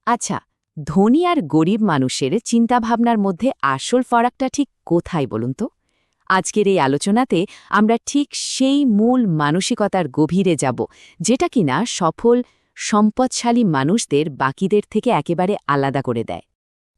আচ্ছা, ধনী আর গরিব মানুষের চিন্তাভাবনার মধ্যে আসল ফারাকটা ঠিক কোথায় বলুন তো? আজকের এই আলোচনাতে আমরা ঠিক সেই মূল মানসিকতার গভীরে যাব, যেটা কিনা সফল, সম্পদশালী মানুষদের বাকিদের থেকে একেবারে আলাদা করে দেয়।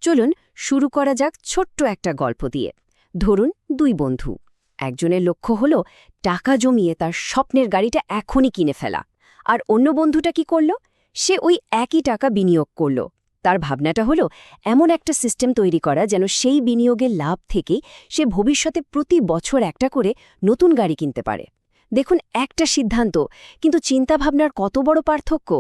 চলুন শুরু করা যাক ছোট্ট একটা গল্প দিয়ে। ধরুন দুই বন্ধু। একজনের লক্ষ্য হলো টাকা জমিয়ে তার স্বপ্নের গাড়িটা এখনই কিনে ফেলা, আর অন্য বন্ধুটা কি করল? সে ওই একই টাকা বিনিয়োগ করল। তার ভাবনাটা হলো এমন একটা সিস্টেম তৈরি করা যেন সেই বিনিয়োগের লাভ থেকেই সে ভবিষ্যতে প্রতি বছর একটা করে নতুন গাড়ি কিনতে পারে। দেখুন, একটা সিদ্ধান্ত, কিন্তু চিন্তাভাবনার কত বড় পার্থক্য!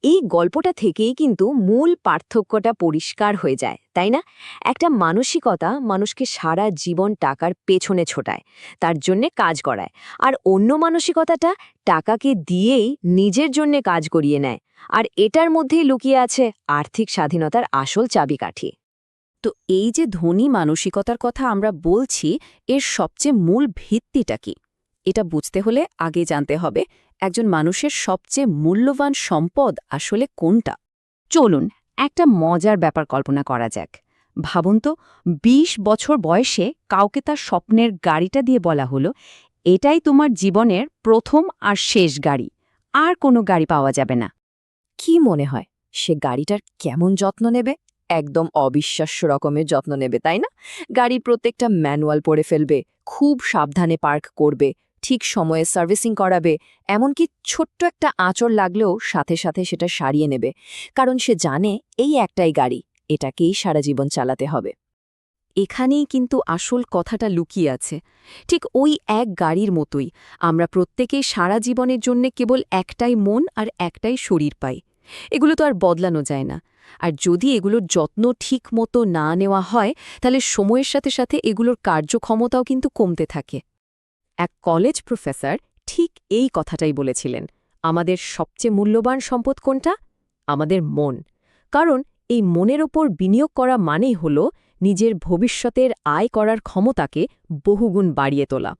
এই গল্পটা থেকেই কিন্তু মূল পার্থক্যটা পরিষ্কার হয়ে যায়, তাই না? একটা মানসিকতা মানুষকে সারা জীবন টাকার পেছনে ছোটায়, তার জন্যে কাজ করায়, আর অন্য মানসিকতাটা টাকাকে দিয়েই নিজের জন্যে কাজ করিয়ে নেয়। আর এটার মধ্যেই লুকিয়ে আছে আর্থিক স্বাধীনতার আসল চাবিকাঠি। তো এই যে ধনী মানসিকতার কথা আমরা বলছি, এর সবচেয়ে মূল ভিত্তিটা কি? এটা বুঝতে হলে আগে জানতে হবে একজন মানুষের সবচেয়ে মূল্যবান সম্পদ আসলে কোনটা। চলুন একটা মজার ব্যাপার কল্পনা করা যাক। ভাবুন তো, ২০ বছর বয়সে কাউকে তার স্বপ্নের গাড়িটা দিয়ে বলা হলো, এটাই তোমার জীবনের প্রথম আর শেষ গাড়ি, আর কোনো গাড়ি পাওয়া যাবে না। কি মনে হয় সে গাড়িটার কেমন যত্ন নেবে? একদম অবিশ্বাস্য রকমের যত্ন নেবে, তাই না? গাড়ির প্রত্যেকটা ম্যানুয়াল পড়ে ফেলবে, খুব সাবধানে পার্ক করবে, ঠিক সময়ে সার্ভিসিং করাবে, এমনকি ছোট্ট একটা আঁচড় লাগলেও সাথে সাথে সেটা সারিয়ে নেবে, কারণ সে জানে এই একটাই গাড়ি, এটাকেই সারা জীবন চালাতে হবে। এখানেই কিন্তু আসল কথাটা লুকিয়ে আছে। ঠিক ওই এক গাড়ির মতোই আমরা প্রত্যেকেই সারা জীবনের জন্য কেবল একটাই মন আর একটাই শরীর পাই। এগুলো তো আর বদলানো যায় না। আর যদি এগুলোর যত্ন ঠিক মতো না নেওয়া হয়, তাহলে সময়ের সাথে সাথে এগুলোর কার্যক্ষমতাও কিন্তু কমতে থাকে। এক কলেজ প্রফেসর ঠিক এই কথাটাই বলেছিলেন, আমাদের সবচেয়ে মূল্যবান সম্পদ কোনটা? আমাদের মন। কারণ এই মনের ওপর বিনিয়োগ করা মানেই হল নিজের ভবিষ্যতের আয় করার ক্ষমতাকে বহুগুণ বাড়িয়ে তোলা।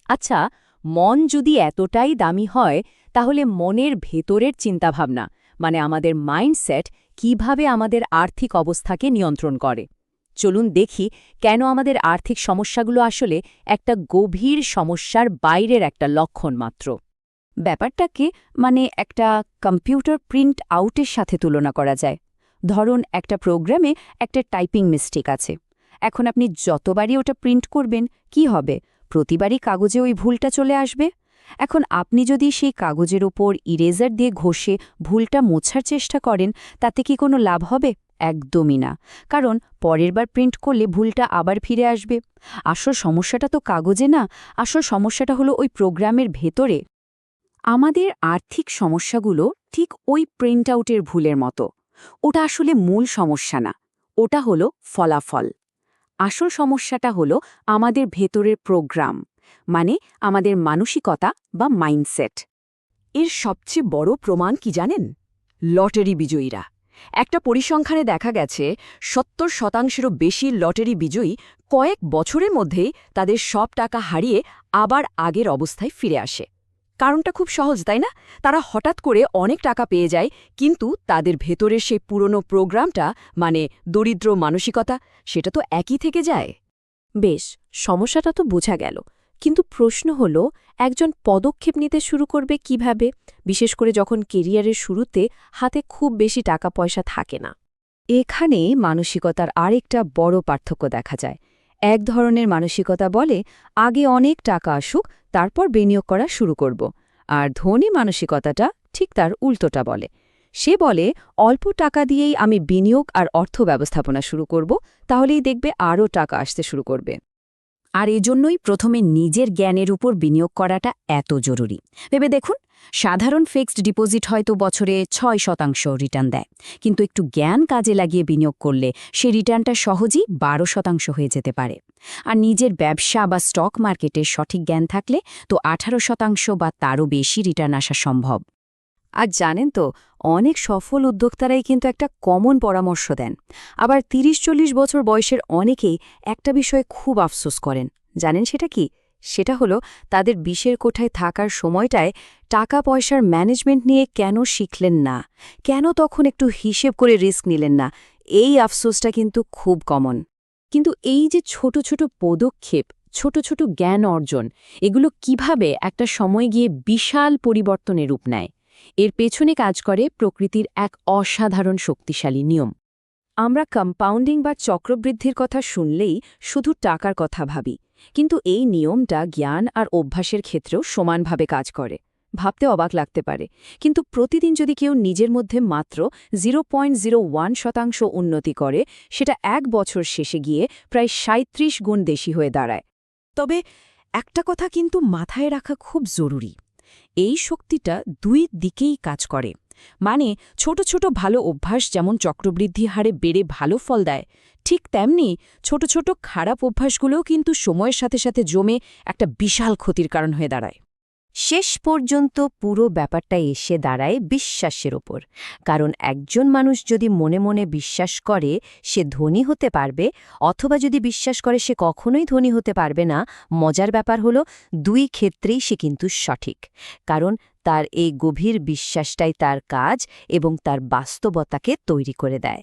আচ্ছা, মন যদি এতটাই দামি হয়, তাহলে মনের ভেতরের চিন্তাভাবনা, মানে আমাদের মাইন্ডসেট, কিভাবে আমাদের আর্থিক অবস্থাকে নিয়ন্ত্রণ করে? চলুন দেখি কেন আমাদের আর্থিক সমস্যাগুলো আসলে একটা গভীর সমস্যার বাইরের একটা লক্ষণ মাত্র। ব্যাপারটাকে একটা কম্পিউটার প্রিন্ট আউটের সাথে তুলনা করা যায়। ধরুন একটা প্রোগ্রামে একটা টাইপিং মিস্টেক আছে। এখন আপনি যতবারই ওটা প্রিন্ট করবেন, কি হবে? প্রতিবারই কাগজে ওই ভুলটা চলে আসবে। এখন আপনি যদি সেই কাগজের ওপর ইরেজার দিয়ে ঘষে ভুলটা মোছার চেষ্টা করেন, তাতে কি কোনো লাভ হবে? একদমই না। কারণ পরের বার প্রিন্ট করলে ভুলটা আবার ফিরে আসবে। আসল সমস্যাটা তো কাগজে না, আসল সমস্যাটা হলো ওই প্রোগ্রামের ভেতরে। আমাদের আর্থিক সমস্যাগুলো ঠিক ওই প্রিন্ট আউটের ভুলের মতো। ওটা আসলে মূল সমস্যা না, ওটা হলো ফলাফল। আসল সমস্যাটা হলো আমাদের ভেতরের প্রোগ্রাম, মানে আমাদের মানসিকতা বা মাইন্ডসেট। এর সবচেয়ে বড় প্রমাণ কি জানেন? লটারি বিজয়ীরা। একটা পরিসংখ্যানে দেখা গেছে ৭০%-এরও বেশি লটারি বিজয়ী কয়েক বছরের মধ্যেই তাদের সব টাকা হারিয়ে আবার আগের অবস্থায় ফিরে আসে। কারণটা খুব সহজ, তাই না? তারা হঠাৎ করে অনেক টাকা পেয়ে যায়, কিন্তু তাদের ভেতরের সেই পুরনো প্রোগ্রামটা, মানে দরিদ্র মানসিকতা, সেটা তো একই থেকে যায়। বেশ, সমস্যাটা তো বোঝা গেল, কিন্তু প্রশ্ন হল একজন পদক্ষেপ নিতে শুরু করবে কিভাবে, বিশেষ করে যখন কেরিয়ারের শুরুতে হাতে খুব বেশি টাকা পয়সা থাকে না। এখানে মানসিকতার আরেকটা বড় পার্থক্য দেখা যায়। এক ধরনের মানসিকতা বলে আগে অনেক টাকা আসুক, তারপর বিনিয়োগ করা শুরু করব। আর ধনী মানসিকতাটা ঠিক তার উল্টোটা বলে। সে বলে অল্প টাকা দিয়েই আমি বিনিয়োগ আর অর্থ ব্যবস্থাপনা শুরু করব, তাহলেই দেখবে আরও টাকা আসতে শুরু করবে। আর এজন্যই প্রথমে নিজের জ্ঞানের উপর বিনিয়োগ করাটা এত জরুরি। ভেবে দেখুন, সাধারণ ফিক্সড ডিপোজিট হয়তো বছরে ৬% রিটার্ন দেয়, কিন্তু একটু জ্ঞান কাজে লাগিয়ে বিনিয়োগ করলে সে রিটার্নটা সহজেই ১২% হয়ে যেতে পারে। আর নিজের ব্যবসা বা স্টক মার্কেটের সঠিক জ্ঞান থাকলে তো ১৮% বা তারও বেশি রিটার্ন আসা সম্ভব। আর জানেন তো, অনেক সফল উদ্যোক্তারাই কিন্তু একটা কমন পরামর্শ দেন। আবার ৩০-৪০ বছর বয়সের অনেকেই একটা বিষয়ে খুব আফসোস করেন। জানেন সেটা কি? সেটা হলো তাদের বিষের কোঠায় থাকার সময়টায় টাকা পয়সার ম্যানেজমেন্ট নিয়ে কেন শিখলেন না, কেন তখন একটু হিসেব করে রিস্ক নিলেন না। এই আফসোসটা কিন্তু খুব কমন। কিন্তু এই যে ছোট ছোট পদক্ষেপ, ছোট ছোট জ্ঞান অর্জন, এগুলো কিভাবে একটা সময় গিয়ে বিশাল পরিবর্তনের রূপ নেয়, এর পেছনে কাজ করে প্রকৃতির এক অসাধারণ শক্তিশালী নিয়ম। আমরা কম্পাউন্ডিং বা চক্রবৃদ্ধির কথা শুনলেই শুধু টাকার কথা ভাবি, কিন্তু এই নিয়মটা জ্ঞান আর অভ্যাসের ক্ষেত্রেও সমানভাবে কাজ করে। ভাবতে অবাক লাগতে পারে, কিন্তু প্রতিদিন যদি কেউ নিজের মধ্যে মাত্র 0.01% উন্নতি করে, সেটা 1 বছর শেষে গিয়ে প্রায় 37 গুণ বেশি হয়ে দাঁড়ায়। তবে একটা কথা কিন্তু মাথায় রাখা খুব জরুরি, এই শক্তিটা দুই দিকেই কাজ করে। মানে ছোট ছোট ভালো অভ্যাস যেমন চক্রবৃদ্ধি হারে বেড়ে ভালো ফল দেয়, ঠিক তেমনি ছোট ছোট খারাপ অভ্যাসগুলোও কিন্তু সময়ের সাথে সাথে জমে একটা বিশাল ক্ষতির কারণ হয়ে দাঁড়ায়। শেষ পর্যন্ত পুরো ব্যাপারটা এসে দাঁড়ায় বিশ্বাসের ওপর। কারণ একজন মানুষ যদি মনে মনে বিশ্বাস করে সে ধনী হতে পারবে, অথবা যদি বিশ্বাস করে সে কখনোই ধনী হতে পারবে না, মজার ব্যাপার হলো দুই ক্ষেত্রেই সে কিন্তু সঠিক। কারণ তার এই গভীর বিশ্বাসটাই তার কাজ এবং তার বাস্তবতাকে তৈরি করে দেয়।